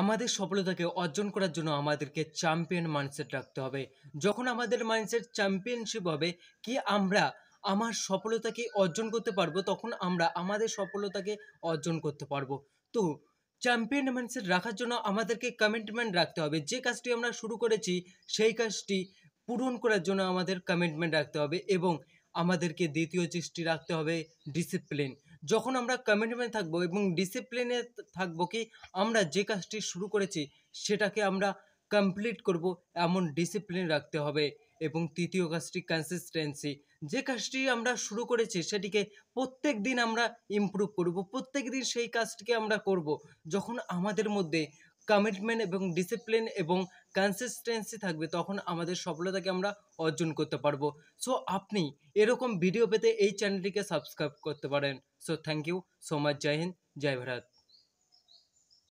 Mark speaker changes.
Speaker 1: আমাদের সফলতাকে অর্জন করার জন্য আমাদেরকে চ্যাম্পিয়ন মাইন্ডসেট রাখতে হবে। যখন আমাদের মাইন্ডসেট চ্যাম্পিয়নশিপ হবে কি আমরা আমার সফলতাকে অর্জন করতে পারবো, তখন আমরা আমাদের সফলতাকে অর্জন করতে পারবো। তো চ্যাম্পিয়ন মাইন্ডসেট রাখার জন্য আমাদেরকে কমিটমেন্ট রাখতে হবে। যে কাজটি আমরা শুরু করেছি সেই কাজটি পূরণ করার জন্য আমাদের কমিটমেন্ট রাখতে হবে এবং আমাদেরকে দ্বিতীয় জিনিসটি রাখতে হবে ডিসিপ্লিন। যখন আমরা কমিটমেন্ট থাকবো এবং ডিসিপ্লিনে থাকবো কি আমরা যে কাজটি শুরু করেছি সেটাকে আমরা কমপ্লিট করব, এমন ডিসিপ্লিন রাখতে হবে। এবং তৃতীয় কাজটি কনসিস্টেন্সি। যে কাজটি আমরা শুরু করেছি সেটিকে প্রত্যেক দিন আমরা ইমপ্রুভ করব, প্রত্যেক দিন সেই কাজটিকে আমরা করব। যখন আমাদের মধ্যে কমিটমেন্ট এবং ডিসিপ্লিন এবং কনসিস্টেন্সি থাকবে তখন আমাদের সফলতাকে আমরা অর্জন করতে পারবো। সো আপনি এরকম ভিডিও পেতে এই চ্যানেলটিকে সাবস্ক্রাইব করতে পারেন। So thank you so much. জয় হিন্দ, জয় ভারত।